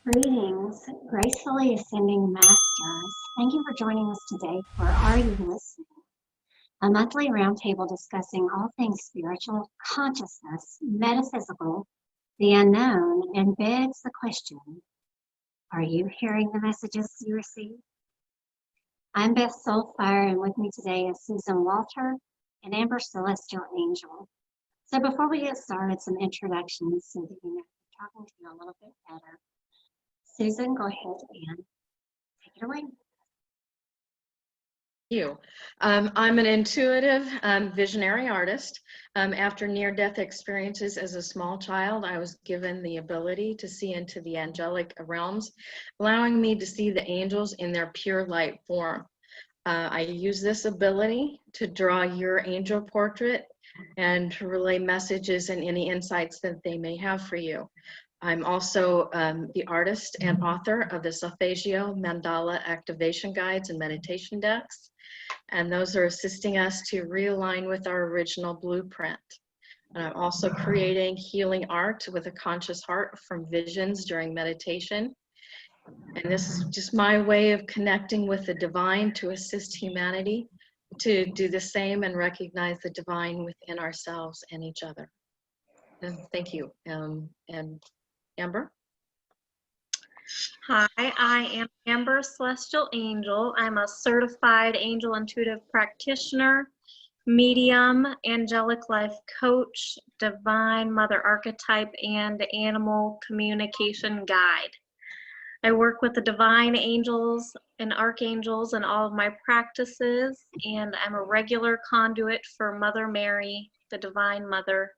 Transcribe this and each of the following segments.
Greetings, gracefully ascending masters. Thank you for joining us today for Are You Listening? A monthly roundtable discussing all things spiritual, consciousness, metaphysical, the unknown, and begs the question, are you hearing the messages you receive? I'm Beth SoulFire, and with me today is Susan Walter and Amber Celestial Angel. So before we get started, some introductions so that you know I'm talking to you a little bit better. Susan, go ahead and take it away. I'm an intuitive visionary artist. After near-death experiences as a small child, I was given the ability to see into the angelic realms, allowing me to see the angels in their pure light form. I use this ability to draw your angel portrait and to relay messages and any insights that they may have for you. I'm also the artist and author of the Solfeggio Mandala activation guides and meditation decks. And those are assisting us to realign with our original blueprint. And I'm also creating healing art with a conscious heart from visions during meditation. And this is just my way of connecting with the divine to assist humanity to do the same and recognize the divine within ourselves and each other. And thank you. And Amber? Hi, I am Amber Celestial Angel. I'm a certified angel intuitive practitioner, medium, angelic life coach, divine mother archetype, and animal communication guide. I work with the divine angels and archangels in all of my practices, and I'm a regular conduit for Mother Mary, the Divine Mother.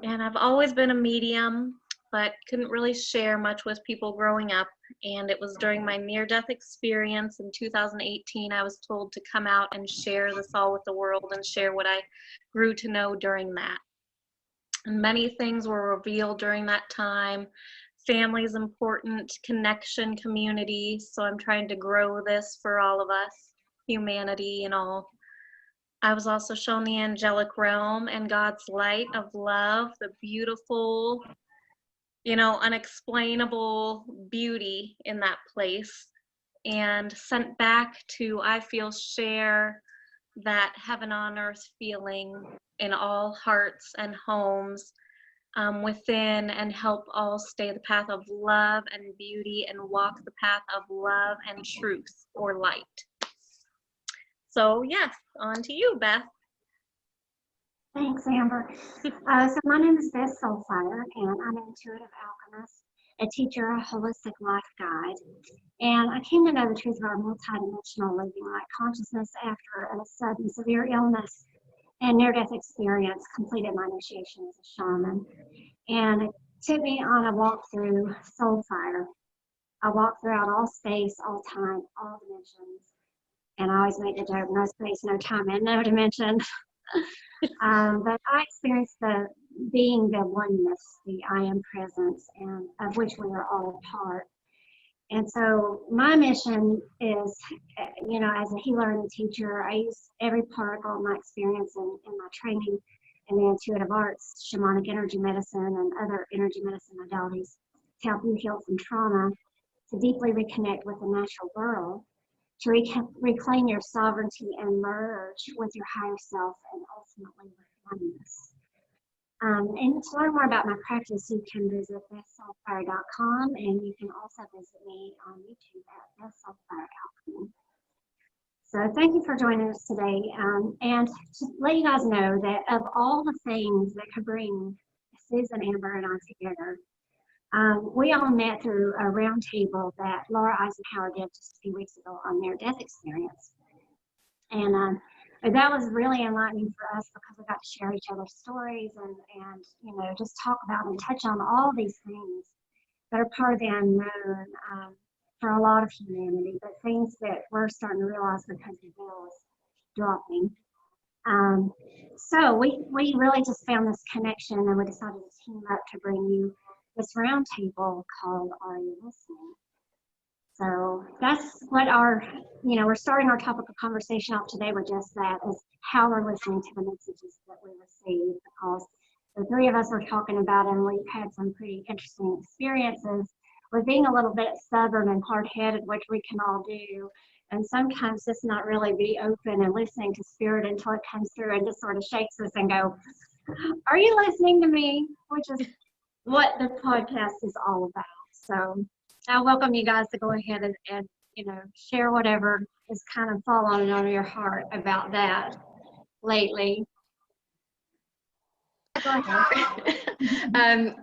And I've always been a medium, but couldn't really share much with people growing up. And it was during my near-death experience in 2018, I was told to come out and share this all with the world and share what I grew to know during that. And many things were revealed during that time. Family is important, connection, community. So I'm trying to grow this for all of us, humanity and all. I was also shown the angelic realm and God's light of love, the beautiful, unexplainable beauty in that place, and sent back to, I feel, share that heaven on earth feeling in all hearts and homes within, and help all stay the path of love and beauty and walk the path of love and truth or light. So yes, on to you, Beth. Thanks, Amber. So my name is Beth SoulFire, and I'm an intuitive alchemist, a teacher, a holistic life guide. And I came to know the truth of our multidimensional living light consciousness after a sudden severe illness and near-death experience completed my initiation as a shaman. And it took me on a walk through SoulFire. I walked throughout all space, all time, all dimensions. And I always make the joke, no space, no time, and no dimension. But I experienced being the oneness, the I am presence, and of which we are all a part. And so my mission is, as a healer and a teacher, I use every particle of my experience in my training in the intuitive arts, shamanic energy medicine, and other energy medicine modalities to help you heal from trauma, to deeply reconnect with the natural world, to reclaim your sovereignty and merge with your higher self and ultimately with oneness. And to learn more about my practice, you can visit BethSoulFire.com, and you can also visit me on YouTube at BethSoulFire. So thank you for joining us today. And to let you guys know that of all the things that could bring Susan, Amber, and I together, we all met through a round table that Laura Eisenhower did just a few weeks ago on their death experience. And that was really enlightening for us because we got to share each other's stories and just talk about and touch on all these things that are part of the unknown for a lot of humanity, but things that we're starting to realize because the veil is dropping. So we really just found this connection, and we decided to team up to bring you this round table called Are You Listening? So that's what we're starting our topic of conversation off today with just that, is how we're listening to the messages that we receive, because the three of us are talking about it, and we've had some pretty interesting experiences with being a little bit stubborn and hard-headed, which we can all do, and sometimes just not really be open and listening to spirit until it comes through and just sort of shakes us and go, are you listening to me? Which is what the podcast is all about. So I welcome you guys to go ahead and share whatever is kind of falling on your heart about that lately. Go ahead.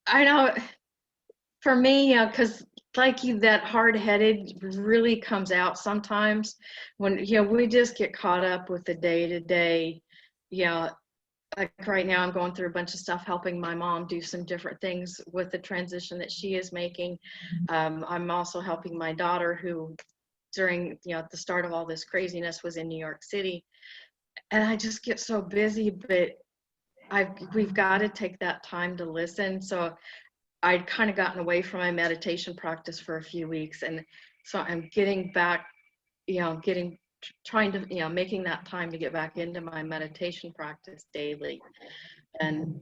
I know for me, because like you, that hard-headed really comes out sometimes when, we just get caught up with the day-to-day. Like right now I'm going through a bunch of stuff helping my mom do some different things with the transition that she is making. I'm also helping my daughter, who during at the start of all this craziness was in New York City, and I just get so busy, but we've got to take that time to listen. So I'd kind of gotten away from my meditation practice for a few weeks, and so I'm getting back, trying to, making that time to get back into my meditation practice daily. And,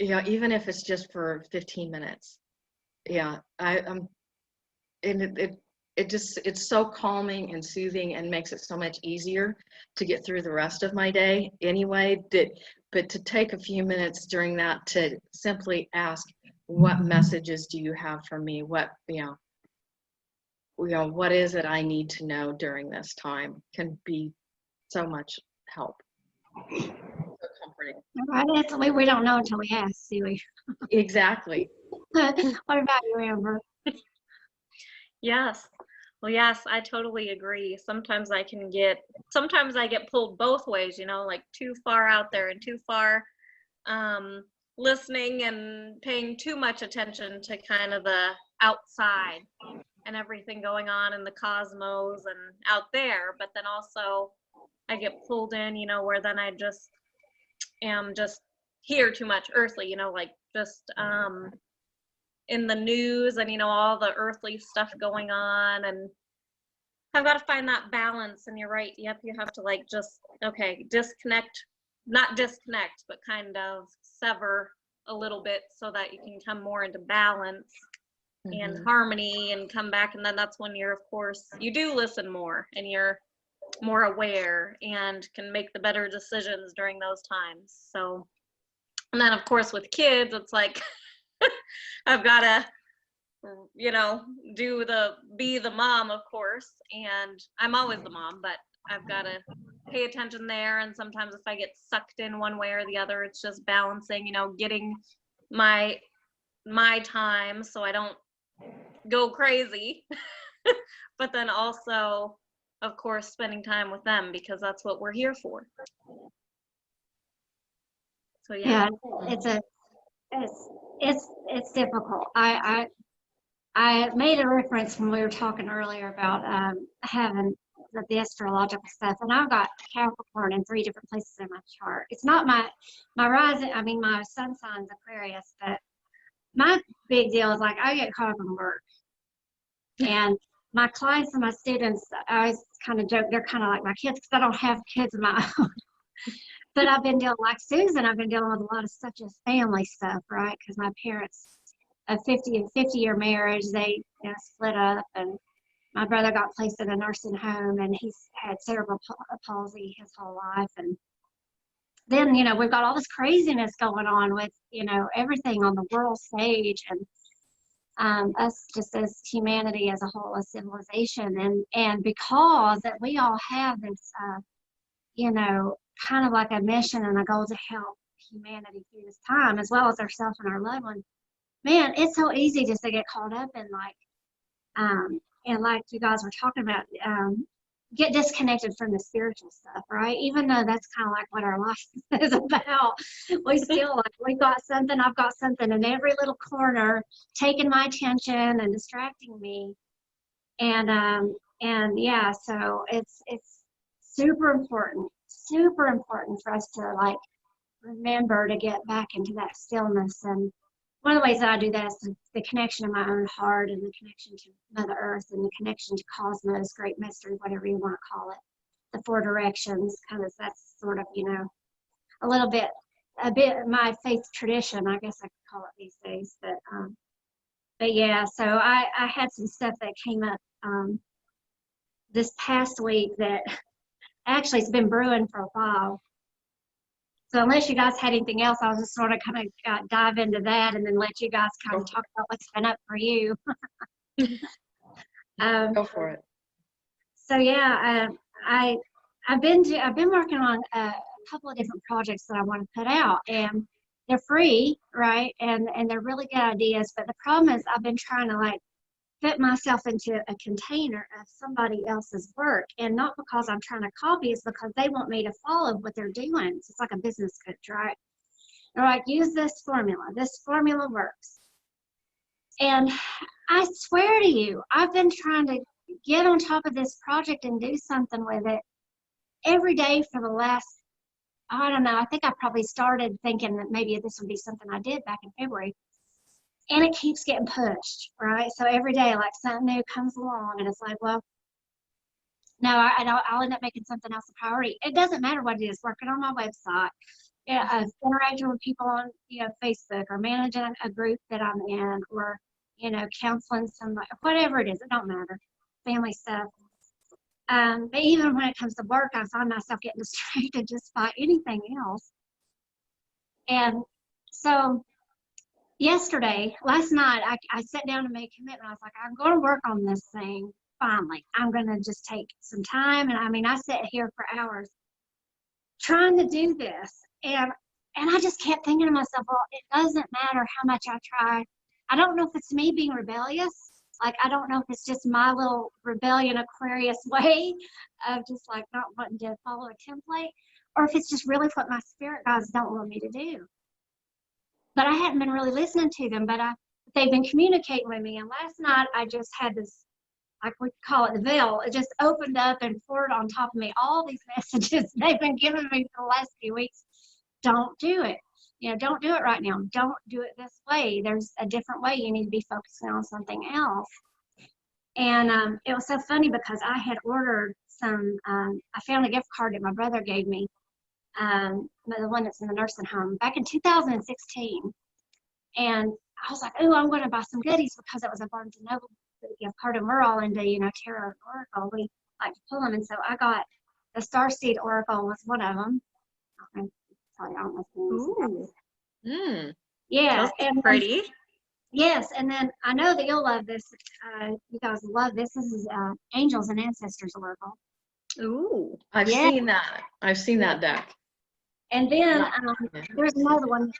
even if it's just for 15 minutes, and it's so calming and soothing and makes it so much easier to get through the rest of my day anyway. But to take a few minutes during that to simply ask, what messages do you have for me? What, what is it I need to know during this time can be so much help. So comforting. Right, we don't know until we ask, do we? Exactly. What about you, Amber? Yes. Well, yes, I totally agree. Sometimes I get pulled both ways, like too far out there and too far listening and paying too much attention to kind of the outside and everything going on in the cosmos and out there. But then also I get pulled in, where then I just am just here too much earthly, like just in the news and all the earthly stuff going on, and I've got to find that balance. And you're right, you have to disconnect, not disconnect, but kind of sever a little bit so that you can come more into balance and harmony and come back. And then that's when you do listen more and you're more aware and can make the better decisions during those times. So, and then of course with kids, it's like I've got to, be the mom, of course, and I'm always the mom, but I've got to pay attention there. And sometimes if I get sucked in one way or the other, it's just balancing, getting my time so I don't go crazy, but then also, of course, spending time with them, because that's what we're here for. So yeah, it's difficult. I made a reference when we were talking earlier about having the astrological stuff, and I've got Capricorn in 3 different places in my chart. It's not my rising. I mean, my sun sign's Aquarius, but my big deal is like I get caught up in work, and my clients and my students, I always kind of joke, they're kind of like my kids because I don't have kids of my own. But I've been dealing, like Susan, I've been dealing with a lot of such as family stuff, right? Because my parents, a 50-year marriage, they split up, and my brother got placed in a nursing home, and he's had cerebral palsy his whole life. And then, we've got all this craziness going on with, everything on the world stage, and us just as humanity as a whole, as civilization. And because that we all have this, kind of like a mission and a goal to help humanity through this time, as well as ourselves and our loved ones. Man, it's so easy just to get caught up in and like you guys were talking about, get disconnected from the spiritual stuff, right? Even though that's kind of like what our life is about. We still we've got something, I've got something in every little corner taking my attention and distracting me. And yeah, so it's super important for us to remember to get back into that stillness. And one of the ways that I do that is the connection of my own heart, and the connection to Mother Earth, and the connection to cosmos, great mystery, whatever you want to call it, the 4 directions. Kind of, that's sort of a bit my faith tradition, I guess I could call it these days. But But yeah, so I had some stuff that came up this past week that actually it's been brewing for a while. So unless you guys had anything else, I was just sort of kind of dive into that and then let you guys kind of talk about what's been up for you. Go for it. So yeah, I've been working on a couple of different projects that I want to put out, and they're free, right? And they're really good ideas. But the problem is I've been trying to like fit myself into a container of somebody else's work, and not because I'm trying to copy, it's because they want me to follow what they're doing. So it's like a business coach, right? They're like, use this formula. This formula works. And I swear to you, I've been trying to get on top of this project and do something with it every day for the last, I don't know, I think I probably started thinking that maybe this would be something I did back in February. And it keeps getting pushed, right? So every day, like something new comes along, and it's like, well, no, I'll end up making something else a priority. It doesn't matter what it is, working on my website, interacting with people on, Facebook, or managing a group that I'm in, or, counseling somebody, whatever it is, it don't matter, family stuff. But even when it comes to work, I find myself getting distracted just by anything else. And so last night, I sat down and made a commitment. I was like, I'm going to work on this thing. Finally, I'm going to just take some time. And I mean, I sat here for hours trying to do this. And I just kept thinking to myself, well, it doesn't matter how much I try. I don't know if it's me being rebellious. Like, I don't know if it's just my little rebellion Aquarius way of just like not wanting to follow a template, or if it's just really what my spirit guides don't want me to do. But I hadn't been really listening to them, but they've been communicating with me. And last night I just had this, like we call it the veil, it just opened up and poured on top of me all these messages they've been giving me for the last few weeks. Don't do it. Don't do it right now. Don't do it this way. There's a different way. You need to be focusing on something else. And it was so funny because I had ordered some, I found a gift card that my brother gave me, the one that's in the nursing home, back in 2016. And I was like, oh, I'm going to buy some goodies because it was a Barnes & Noble gift card, and we're all into, tarot and oracle. We like to pull them. And so I got the Starseed Oracle was one of them. Sorry, I don't know if Ooh. Yeah. And pretty. Yes. And then I know that you'll love this. You guys love this. This is Angels and Ancestors Oracle. Ooh. I've seen that. I've seen that deck. And then there's another one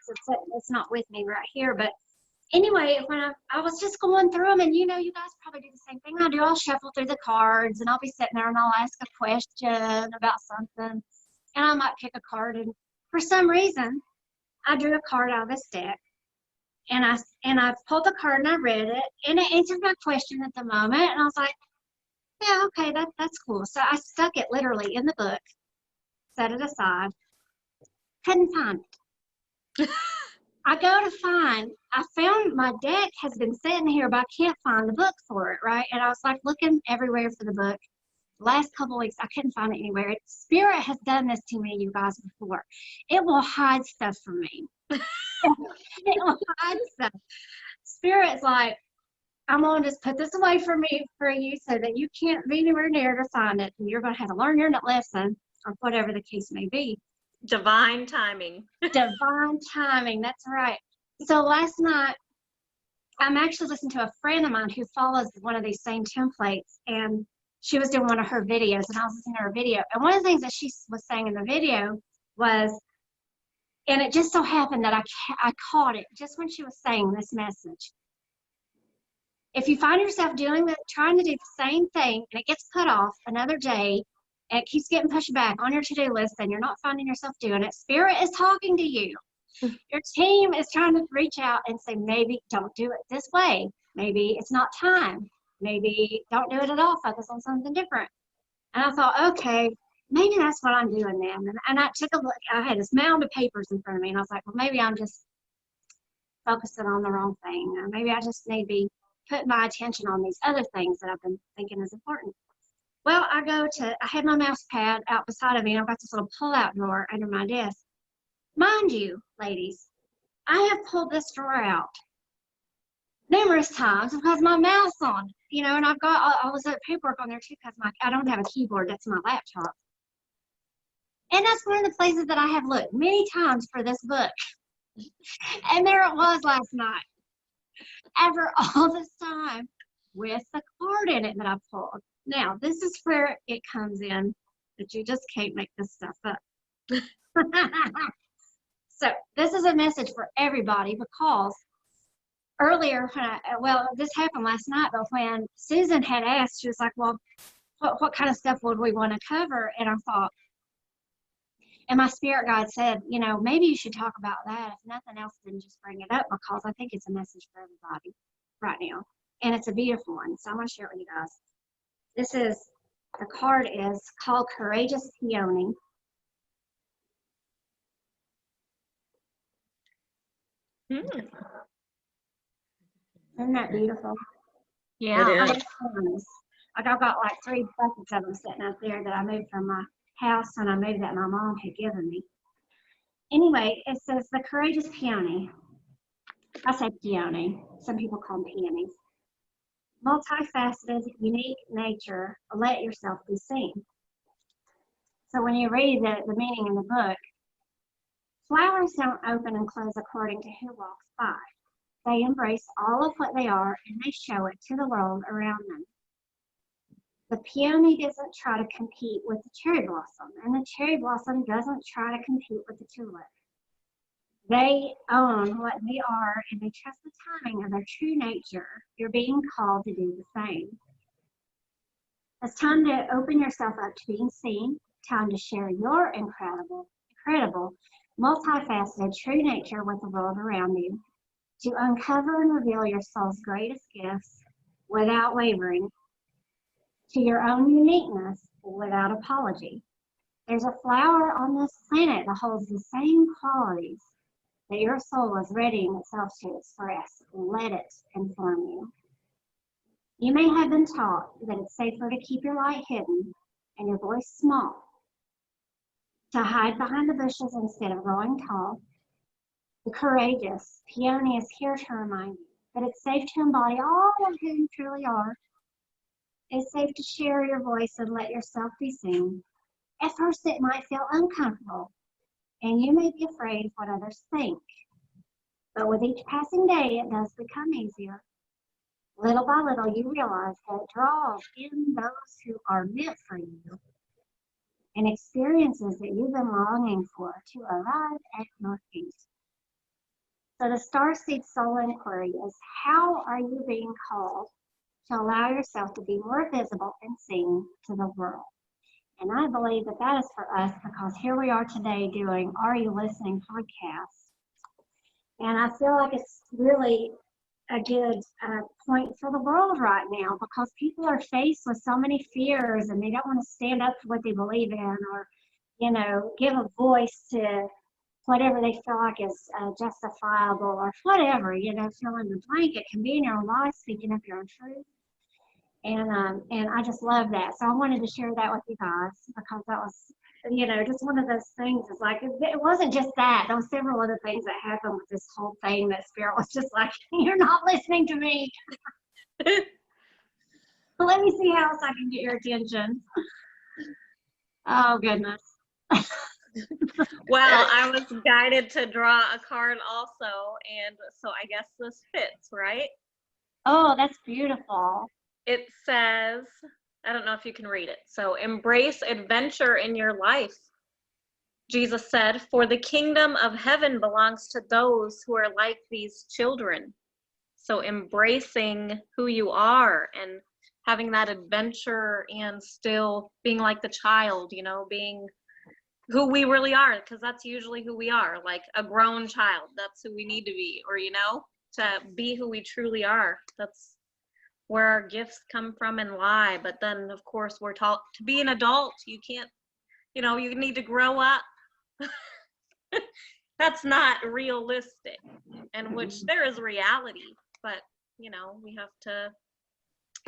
that's not with me right here. But anyway, when I was just going through them, and you guys probably do the same thing I do. I'll shuffle through the cards, and I'll be sitting there, and I'll ask a question about something, and I might pick a card. And for some reason, I drew a card out of this deck, and I pulled the card and I read it, and it answered my question at the moment. And I was like, yeah, okay, that's cool. So I stuck it literally in the book, set it aside. Couldn't find it. I found my deck has been sitting here, but I can't find the book for it, right? And I was like looking everywhere for the book. Last couple of weeks, I couldn't find it anywhere. Spirit has done this to me, you guys, before. It will hide stuff from me. It will hide stuff. Spirit's like, I'm going to just put this away for you so that you can't be anywhere near to find it. And you're going to have to learn your lesson, or whatever the case may be. Divine timing. Divine timing, that's right. So last night, I'm actually listening to a friend of mine who follows one of these same templates, and she was doing one of her videos, and I was listening to her video. And one of the things that she was saying in the video was, and it just so happened that I caught it just when she was saying this message. If you find yourself trying to do the same thing, and it gets put off another day, and it keeps getting pushed back on your to-do list, and you're not finding yourself doing it, Spirit is talking to you. Your team is trying to reach out and say, maybe don't do it this way. Maybe it's not time. Maybe don't do it at all. Focus on something different. And I thought, okay, maybe that's what I'm doing then. And I took a look. I had this mound of papers in front of me, and I was like, well, maybe I'm just focusing on the wrong thing. Or maybe I just need to be putting my attention on these other things that I've been thinking is important. Well, I had my mouse pad out beside of me, and I've got this little pull-out drawer under my desk. Mind you, ladies, I have pulled this drawer out numerous times because my mouse on, you know, and I've got all this other paperwork on there too because I don't have a keyboard. That's my laptop. And that's one of the places that I have looked many times for this book. And there it was last night. After all this time with the card in it that I pulled. Now, this is where it comes in that you just can't make this stuff up. So this is a message for everybody because earlier, this happened last night, but when Susan had asked, she was like, well, what kind of stuff would we want to cover? And I thought, and my spirit guide said, you know, maybe you should talk about that. If nothing else, then just bring it up because I think it's a message for everybody right now. And it's a beautiful one. So I'm going to share it with you guys. The card is called Courageous Peony. Isn't that beautiful? Yeah. It is. I've got like 3 buckets of them sitting out there that I moved from my house when I moved that my mom had given me. Anyway, it says the courageous peony. I say peony. Some people call them peonies. Multifaceted, unique nature. Let yourself be seen. So when you read the meaning in the book, flowers don't open and close according to who walks by. They embrace all of what they are and they show it to the world around them. The peony doesn't try to compete with the cherry blossom, and the cherry blossom doesn't try to compete with the tulip. They own what they are and they trust the timing of their true nature. You're being called to do the same. It's time to open yourself up to being seen, time to share your incredible, multifaceted true nature with the world around you, to uncover and reveal your soul's greatest gifts without wavering, to your own uniqueness without apology. There's a flower on this planet that holds the same qualities that your soul is readying itself to express. Let it inform you. You may have been taught that it's safer to keep your light hidden and your voice small, to hide behind the bushes instead of growing tall. The courageous peony is here to remind you that it's safe to embody all of who you truly are. It's safe to share your voice and let yourself be seen. At first, it might feel uncomfortable, and you may be afraid of what others think. But with each passing day, it does become easier. Little by little, you realize that it draws in those who are meant for you and experiences that you've been longing for to arrive at your feet. So the Starseed Soul Inquiry is, how are you being called to allow yourself to be more visible and seen to the world? And I believe that that is for us because here we are today doing Are You Listening podcast. And I feel like it's really a good point for the world right now because people are faced with so many fears and they don't want to stand up for what they believe in or, you know, give a voice to whatever they feel like is justifiable or whatever, you know, fill in the blank. It can be in your own life, speaking up your own truth. And I just love that. So I wanted to share that with you guys because that was, you know, just one of those things. It's like, it wasn't just that. There were several other things that happened with this whole thing that Spirit was just like, you're not listening to me. Let me see how else I can get your attention. Oh, goodness. Well, I was guided to draw a card also, and so I guess this fits, right? Oh, that's beautiful. It says, I don't know if you can read it. So, embrace adventure in your life. Jesus said, for the kingdom of heaven belongs to those who are like these children. So embracing who you are and having that adventure and still being like the child, you know, being who we really are, because that's usually who we are, like a grown child. That's who we need to be, or, you know, to be who we truly are. That's where our gifts come from and lie. But then, of course, we're taught to be an adult. You can't, you know, you need to grow up. That's not realistic, and which there is reality, but, you know, we have to,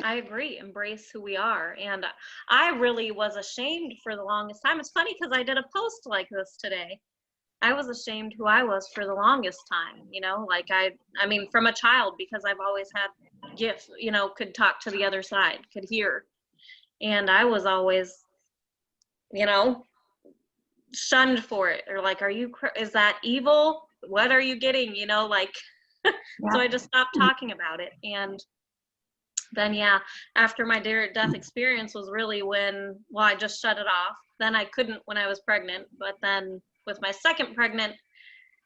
I agree, embrace who we are. And I really was ashamed for the longest time. It's funny because I did a post like this today, I was ashamed who I was for the longest time, you know, like I mean, from a child, because I've always had gifts, you know, could talk to the other side, could hear. And I was always, you know, shunned for it, or like, is that evil? What are you getting? You know, like, so I just stopped talking about it. And then, yeah, after my death experience was really when, well, I just shut it off. Then I couldn't when I was pregnant, but then with my second pregnant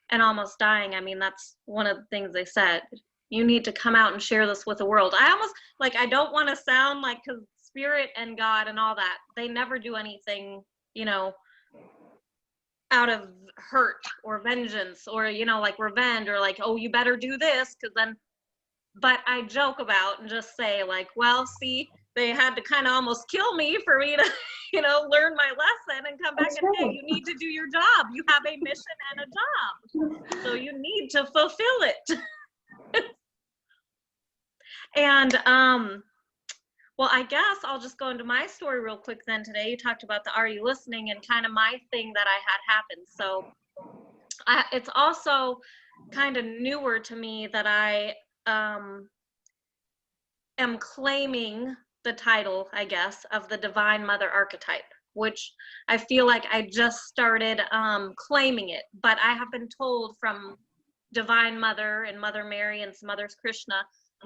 and almost dying, I mean, that's one of the things they said. You need to come out and share this with the world. I almost, like, I don't want to sound like, because spirit and God and all that, they never do anything, you know, out of hurt or vengeance or, you know, like revenge or like, oh, you better do this, because then, but I joke about and just say like, well, see, they had to kind of almost kill me for me to, you know, learn my lesson and come back and say, you need to do your job. You have a mission and a job. So you need to fulfill it. And, well, I guess I'll just go into my story real quick then today. You talked about the Are You Listening and kind of my thing that I had happen. So it's also kind of newer to me that I am claiming the title, I guess, of the Divine Mother archetype, which I feel like I just started claiming it. But I have been told from Divine Mother and Mother Mary and some others, Krishna,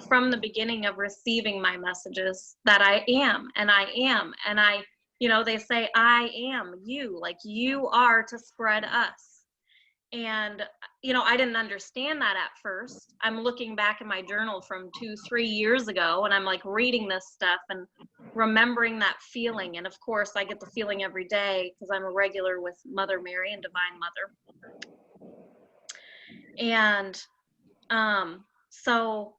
from the beginning of receiving my messages that I am, and I am, and I, you know, they say, I am you, like you are to spread us. And, you know, I didn't understand that at first. I'm looking back in my journal from 2-3 years ago, and I'm like reading this stuff and remembering that feeling. And of course, I get the feeling every day because I'm a regular with Mother Mary and Divine Mother. And so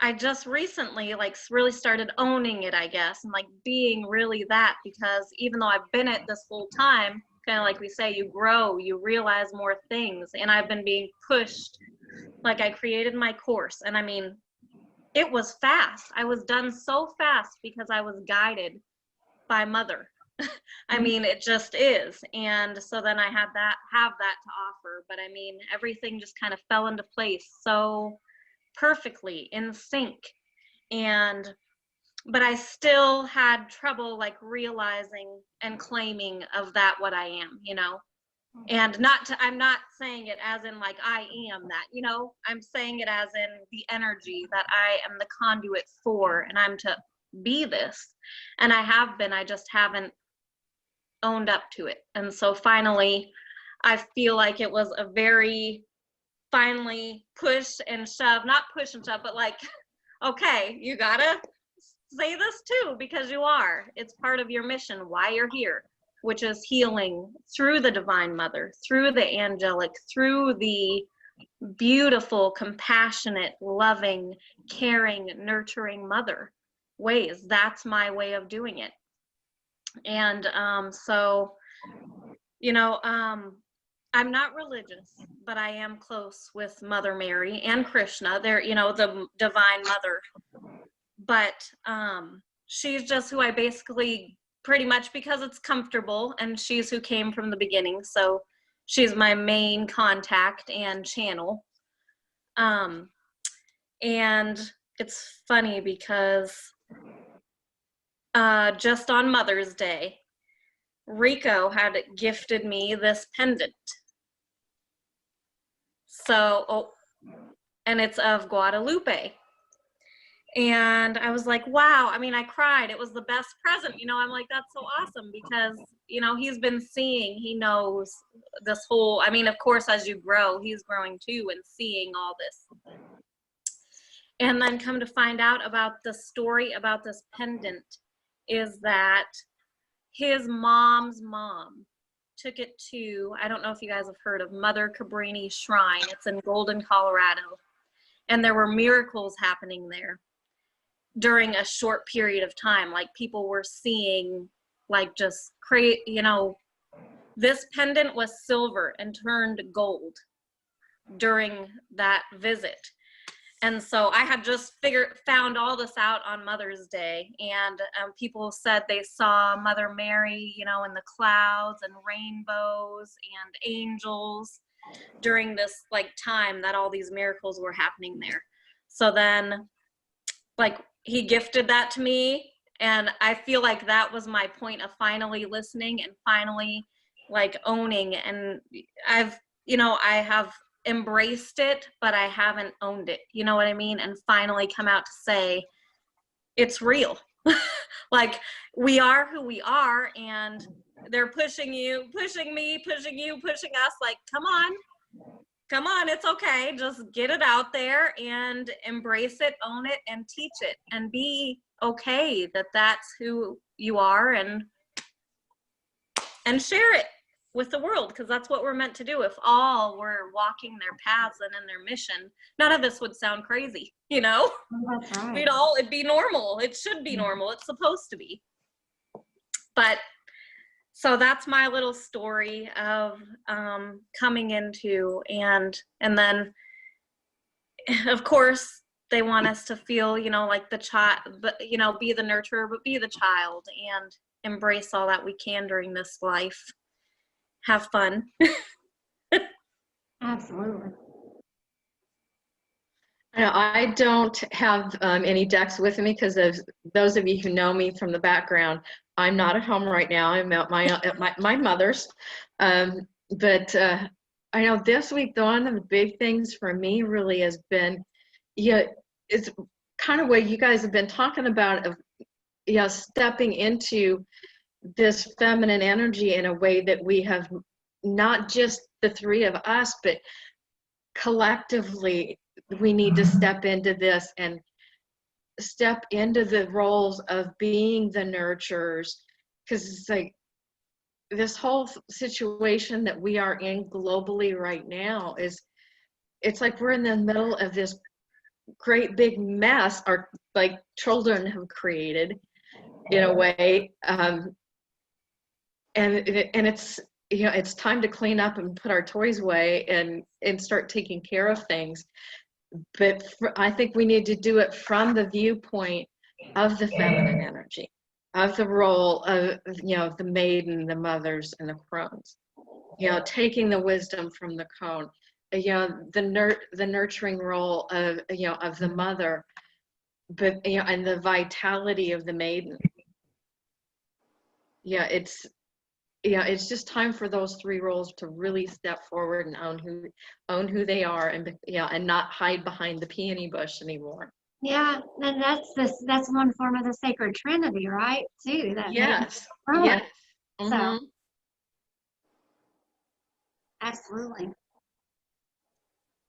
I just recently like really started owning it, I guess, and like being really that, because even though I've been it this whole time, kind of like we say, you grow, you realize more things, and I've been being pushed. Like I created my course, and I mean, it was fast. I was done so fast because I was guided by Mother. I mean, it just is. And so then I have that to offer, but I mean, everything just kind of fell into place so perfectly in sync. But I still had trouble like realizing and claiming of that what I am, you know. And I'm not saying it as in like I am that, you know, I'm saying it as in the energy that I am the conduit for, and I'm to be this. And I have been, I just haven't owned up to it. And so finally, I feel like it was a very finally push and shove, not push and shove, but like, okay, you gotta say this too, because you are. It's part of your mission, why you're here, which is healing through the Divine Mother, through the angelic, through the beautiful, compassionate, loving, caring, nurturing mother ways. That's my way of doing it. And so, you know, I'm not religious, but I am close with Mother Mary and Krishna. They're, you know, the Divine Mother. But she's just who I basically pretty much, because it's comfortable, and she's who came from the beginning. So she's my main contact and channel. And it's funny because just on Mother's Day, Rico had gifted me this pendant. So, and it's of Guadalupe. And I was like, wow, I mean, I cried. It was the best present. You know, I'm like, that's so awesome, because, you know, he's been seeing, he knows this whole, I mean, of course, as you grow, he's growing too and seeing all this. And then come to find out about the story about this pendant is that his mom's mom took it to, I don't know if you guys have heard of Mother Cabrini Shrine. It's in Golden, Colorado. And there were miracles happening there during a short period of time. Like people were seeing, like just create, you know, this pendant was silver and turned gold during that visit. And so I had just found all this out on Mother's Day, and people said they saw Mother Mary, you know, in the clouds and rainbows and angels during this like time that all these miracles were happening there. So then like he gifted that to me, and I feel like that was my point of finally listening and finally like owning. And I have embraced it, but I haven't owned it, you know what I mean? And finally come out to say it's real. Like we are who we are, and they're pushing you, pushing me, pushing you, pushing us, like come on, it's okay, just get it out there and embrace it, own it, and teach it, and be okay that that's who you are, and share it with the world, because that's what we're meant to do. If all were walking their paths and in their mission, none of this would sound crazy, you know? That's right. It'd be normal. It should be normal. It's supposed to be. But so that's my little story of coming into, and then of course they want us to feel, you know, like the child, but you know, be the nurturer, but be the child, and embrace all that we can during this life. Have fun. Absolutely. I don't have any decks with me because of those of you who know me from the background. I'm not at home right now. I'm at my mother's. But I know this week, one of the big things for me really has been, it's kind of what you guys have been talking about of, stepping into this feminine energy in a way that we have, not just the three of us, but collectively we need to step into this and step into the roles of being the nurturers, because it's like this whole situation that we are in globally right now it's like we're in the middle of this great big mess our like children have created in a way, and it's, it's time to clean up and put our toys away and start taking care of things. But I think we need to do it from the viewpoint of the feminine energy, of the role of, the maiden, the mothers, and the crones. Taking the wisdom from the cone, the nurturing role of, of the mother, but and the vitality of the maiden. It's just time for those three roles to really step forward and own who they are, and not hide behind the peony bush anymore. Yeah, and that's one form of the sacred trinity, right? Too. Yes. Yes. Mm-hmm. So, absolutely.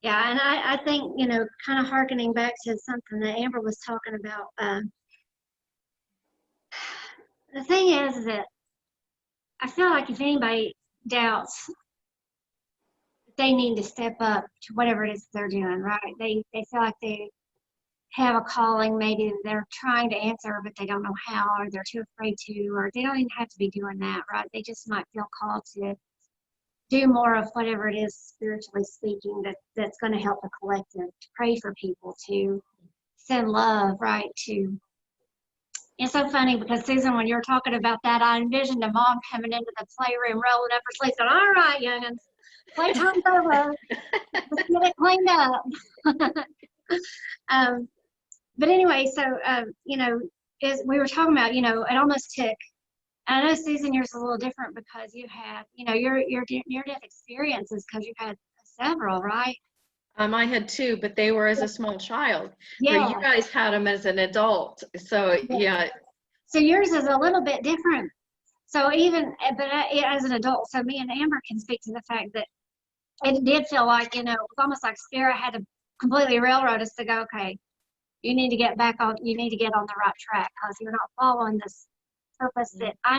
Yeah, and I think, kind of hearkening back to something that Amber was talking about. The thing is that I feel like if anybody doubts, they need to step up to whatever it is they're doing, right? They feel like they have a calling, maybe they're trying to answer, but they don't know how, or they're too afraid to, or they don't even have to be doing that, right? They just might feel called to do more of whatever it is, spiritually speaking, that's going to help the collective, to pray for people, to send love, right? It's so funny because, Susan, when you were talking about that, I envisioned a mom coming into the playroom, rolling up her sleeves, going, all right, youngins, playtime's over. Let's get it cleaned up. But anyway, so, as we were talking about, it almost took, I know, Susan, yours is a little different because you had, your near-death experiences, because you've had several, right? I had two, but they were as a small child. Yeah. You guys had them as an adult. So, yeah. So yours is a little bit different. So but as an adult, so me and Amber can speak to the fact that it did feel like, it was almost like Spirit had to completely railroad us to go, okay, you need to get on the right track, because you're not following this purpose that I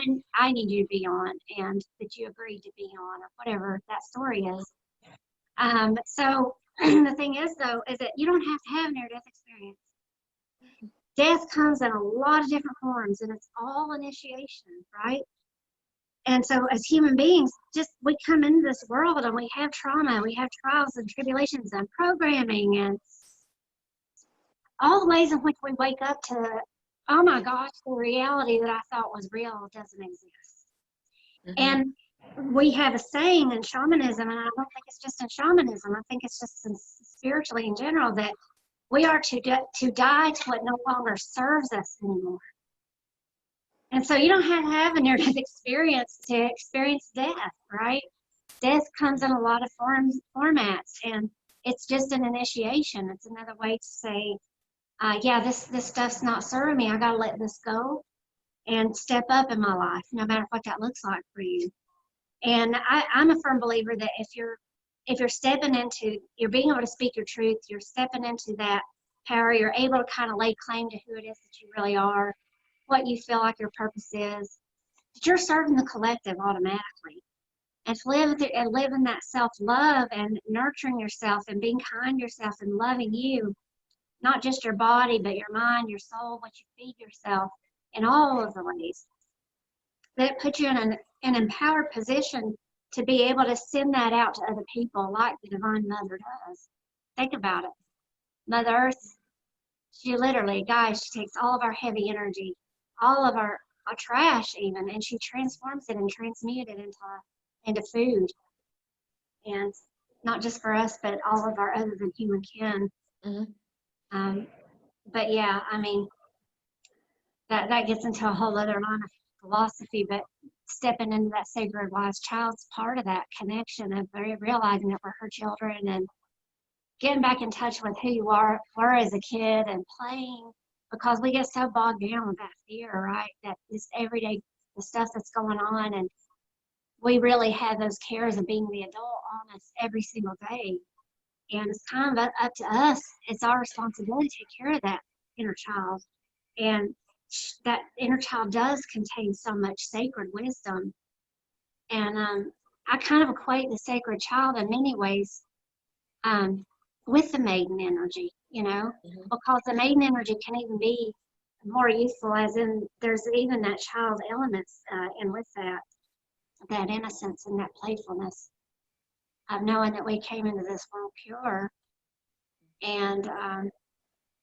need you to be on, and that you agreed to be on, or whatever that story is. So the thing is, though, is that you don't have to have a near-death experience. Death comes in a lot of different forms, and it's all initiation, right? And so as human beings, we come into this world and we have trauma, we have trials and tribulations and programming, all the ways in which we wake up to, oh my gosh, the reality that I thought was real doesn't exist. And we have a saying in shamanism, and I don't think it's just in shamanism, I think it's just spiritually in general, that we are to die to what no longer serves us anymore. And so you don't have to have a near-death experience to experience death, right? Death comes in a lot of formats, and it's just an initiation. It's another way to say, yeah, this stuff's not serving me. I got to let this go and step up in my life, no matter what that looks like for you. And I'm a firm believer that if you're stepping into, you're being able to speak your truth, you're stepping into that power, you're able to kind of lay claim to who it is that you really are, what you feel like your purpose is, that you're serving the collective automatically. And to live in that self-love and nurturing yourself and being kind to yourself and loving you, not just your body, but your mind, your soul, what you feed yourself in all of the ways. That puts you in an empowered position to be able to send that out to other people like the Divine Mother does. Think about it. Mother Earth, she literally, guys, she takes all of our heavy energy, all of our trash even, and she transforms it and transmutes it into food. And not just for us, but all of our other than human kin. But yeah, I mean, that gets into a whole other line of philosophy, but stepping into that sacred wise child's part of that connection of realizing that we're her children and getting back in touch with who you were as a kid and playing, because we get so bogged down with that fear, right? That this everyday, the stuff that's going on, and we really have those cares of being the adult on us every single day. And it's kind of up to us. It's our responsibility to take care of that inner child. And that inner child does contain so much sacred wisdom. And I kind of equate the sacred child in many ways with the maiden energy, you know, because the maiden energy can even be more useful, as in there's even that child elements and with that innocence and that playfulness of knowing that we came into this world pure, and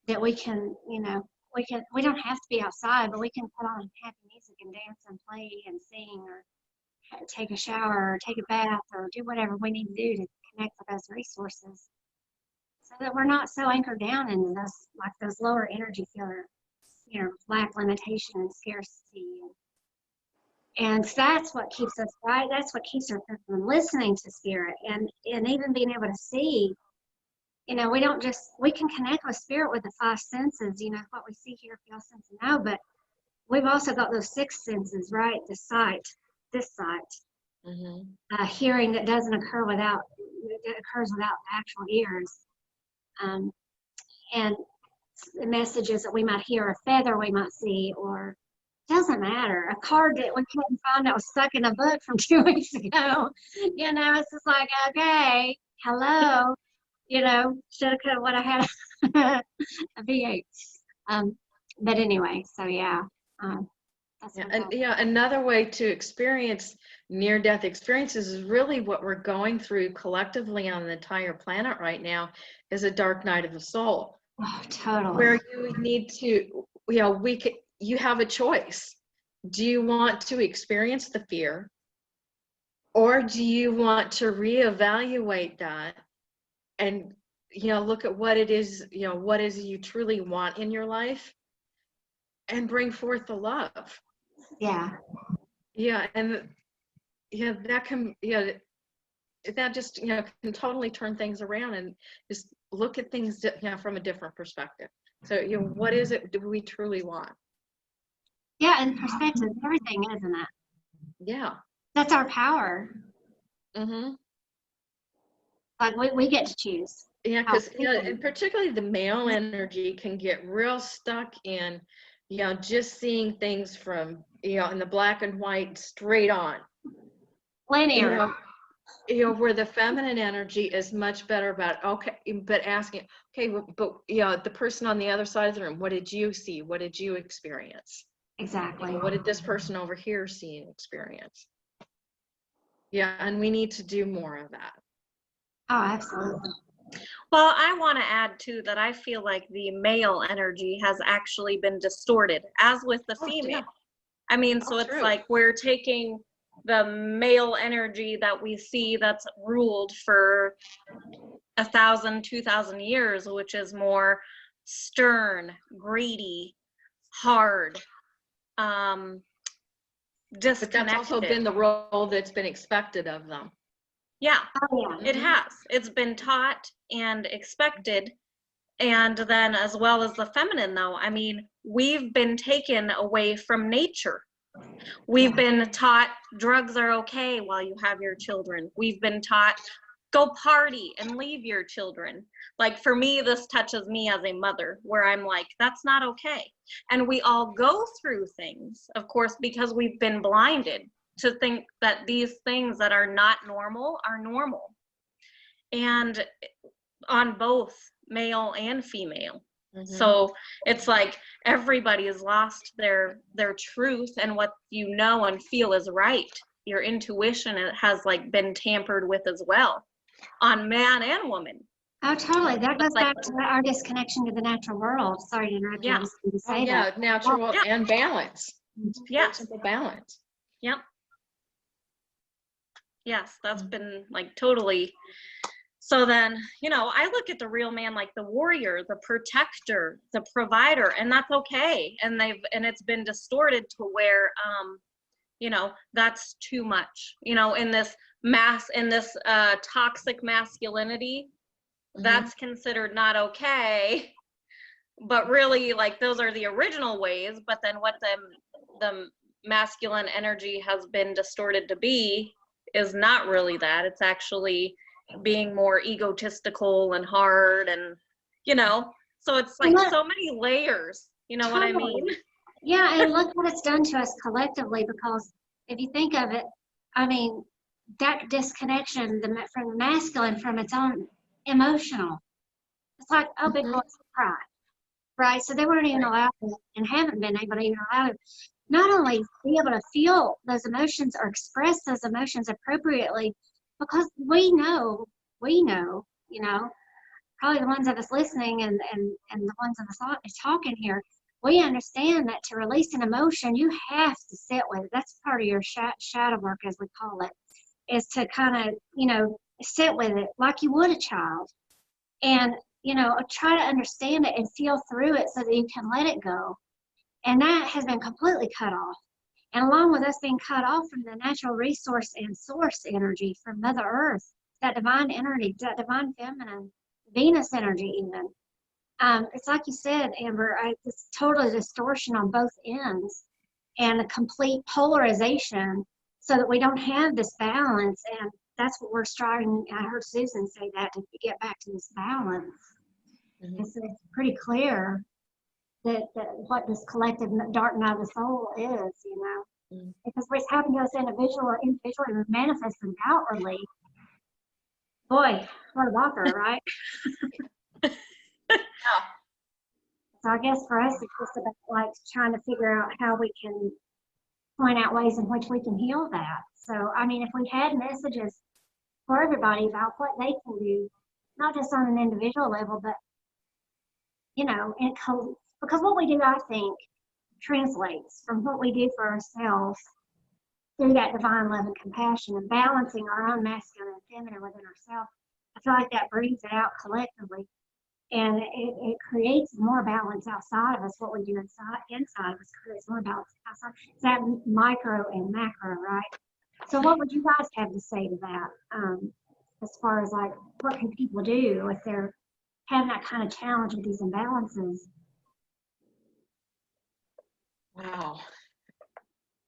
that we can, you know, we don't have to be outside, but we can put on happy music and dance and play and sing, or take a shower or take a bath or do whatever we need to do to connect with those resources, so that we're not so anchored down in those lower energy feelings, you know, lack, limitation, and scarcity. And that's what keeps us right. That's what keeps us from listening to spirit, and even being able to see. You know, we can connect with spirit with the five senses, you know, what we see, hear, feel, sense, and know, but we've also got those six senses, right? The sight, this sight, hearing that doesn't occur it occurs without actual ears. And the messages that we might hear, a feather we might see, or doesn't matter, a card that we couldn't find that was stuck in a book from 2 weeks ago. You know, it's just like, okay, hello. You know, should have could have would have had a V8. But anyway, so yeah. That's another way to experience near-death experiences is really what we're going through collectively on the entire planet right now is a dark night of the soul. Oh, totally. Where you need to, you know, you have a choice. Do you want to experience the fear, or do you want to reevaluate that and, you know, look at what it is, you know, what is you truly want in your life and bring forth the love? Yeah. Yeah. And, you know, that can, you know, that just, you know, can totally turn things around and just look at things, you know, from a different perspective. So, you know, what is it do we truly want? Yeah. And perspective, everything, isn't it? Yeah. That's our power. Like we get to choose. Yeah, because, you know, and particularly the male energy can get real stuck in, you know, just seeing things from, you know, in the black and white straight on. Linear. You know, where the feminine energy is much better about, okay, but asking, okay, but, you know, the person on the other side of the room, what did you see? What did you experience? Exactly. You know, what did this person over here see and experience? Yeah, and we need to do more of that. Oh, absolutely. Well, I want to add too that I feel like the male energy has actually been distorted, as with the female. I mean, so it's true. like we're taking the male energy that we see that's ruled for 1,000, 2,000 years, which is more stern, greedy, hard, disconnected. But that's also been the role that's been expected of them. Yeah, Oh, yeah. it has. It's been taught and expected. And then as well as the feminine, though, I mean, we've been taken away from nature. We've been taught drugs are okay while you have your children. We've been taught go party and leave your children. Like for me, this touches me as a mother, where I'm like, that's not okay. And we all go through things, of course, because we've been blinded to think that these things that are not normal are normal. And on both male and female. So it's like everybody has lost their truth and what you know and feel is right. Your intuition has like been tampered with as well, on man and woman. Oh, totally. That goes back to our disconnection to the natural world. Sorry to interrupt you. I was going to say that. Natural world and balance. Yes. The balance. Yep. Yes, that's been like totally. So then, you know, I look at the real man like the warrior, the protector, the provider, and that's okay. And it's been distorted to where, you know, that's too much. You know, in this toxic masculinity, that's considered not okay. But really, like, those are the original ways. But then what the masculine energy has been distorted to be is not really that. It's actually being more egotistical and hard, and you know, so it's like so many layers, you know what I mean? Yeah, and look what it's done to us collectively, because if you think of it, I mean, that disconnection from the masculine, from its own emotional, it's like, oh, big boys cry, right? So they weren't even allowed to, and haven't been able to even allow to not only be able to feel those emotions or express those emotions appropriately, because we know, you know, probably the ones of us listening and the ones of us talking here, we understand that to release an emotion, you have to sit with it. That's part of your shadow work, as we call it, is to kind of, you know, sit with it like you would a child. And, you know, try to understand it and feel through it so that you can let it go. And that has been completely cut off. And along with us being cut off from the natural resource and source energy from Mother Earth, that divine energy, that divine feminine, Venus energy even. It's like you said, Amber, it's total distortion on both ends and a complete polarization so that we don't have this balance. And that's what we're striving. I heard Susan say that, to get back to this balance. And so it's pretty clear that what this collective dark night of the soul is, you know, because what's happened to us individually, we manifest them outwardly. Boy, what a whopper, right? So I guess for us, it's just about like trying to figure out how we can point out ways in which we can heal that. So, I mean, if we had messages for everybody about what they can do, not just on an individual level, but, you know, because what we do, I think, translates from what we do for ourselves through that divine love and compassion and balancing our own masculine and feminine within ourselves. I feel like that brings it out collectively, and it creates more balance outside of us. What we do inside of us creates more balance outside. It's that micro and macro, right? So what would you guys have to say to that, as far as like what can people do if they're having that kind of challenge with these imbalances? Wow.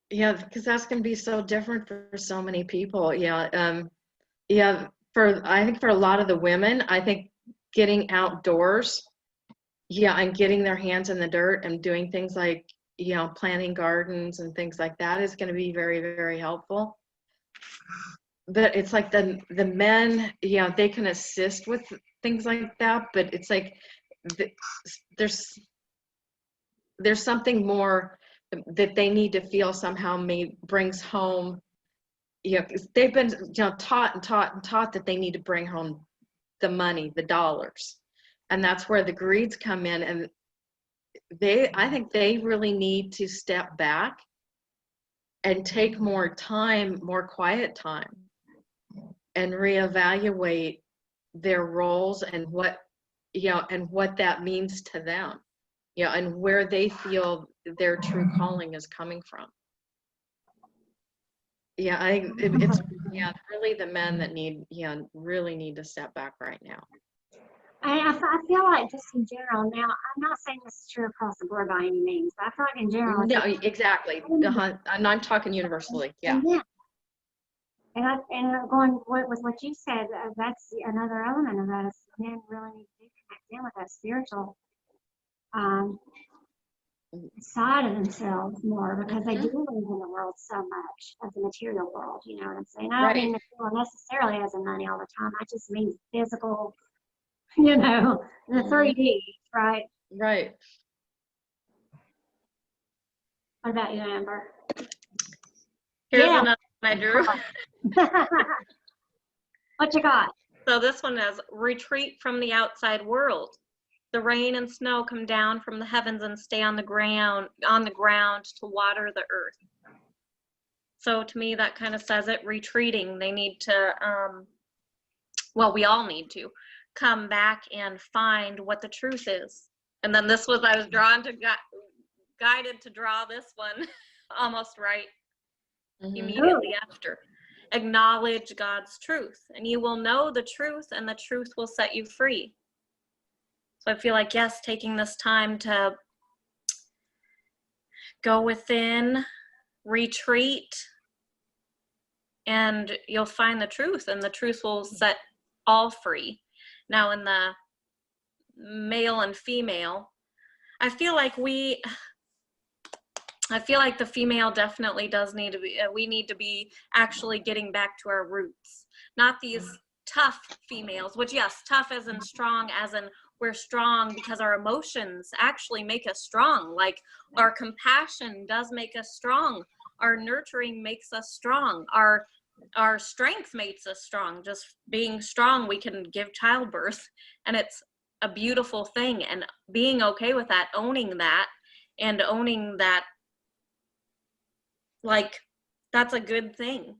Yeah, because that's going to be so different for so many people. Yeah. I think for a lot of the women, I think getting outdoors, and getting their hands in the dirt and doing things like, planting gardens and things like that is going to be very, very helpful. But it's like the men, they can assist with things like that, but it's like there's something more that they need to feel somehow brings home, 'cause they've been taught that they need to bring home the money, the dollars. And that's where the greeds come in. And I think they really need to step back and take more time, more quiet time, and reevaluate their roles and what, and what that means to them, and where they feel their true calling is coming from. Yeah, it's really the men that really need to step back right now. I feel like just in general, now, I'm not saying this is true across the board by any means, but I feel like in general. No, exactly. I'm talking universally. Yeah. And going with what you said, that's another element of that is men really need to connect in with that spiritual side of themselves more, because they do live in the world so much of the material world. You know what I'm saying? I don't mean material necessarily as in money all the time. I just mean physical. The 3D, right? Right. What about you, Amber? Here's another one I drew. What you got? So this one is retreat from the outside world. The rain and snow come down from the heavens and stay on the ground to water the earth. So to me, that kind of says it, retreating. They need to, we all need to come back and find what the truth is. And then this was, I was drawn to, guided to draw this one almost right immediately after. Acknowledge God's truth, and you will know the truth, and the truth will set you free. So I feel like, yes, taking this time to go within, retreat, and you'll find the truth, and the truth will set all free. Now, in the male and female, I feel like the female definitely does need to be, we need to be actually getting back to our roots. Not these tough females, which, yes, tough as in strong, as in we're strong because our emotions actually make us strong. Like our compassion does make us strong. Our nurturing makes us strong. Our strength makes us strong. Just being strong, we can give childbirth, and it's a beautiful thing. And being okay with that, owning that, like, that's a good thing.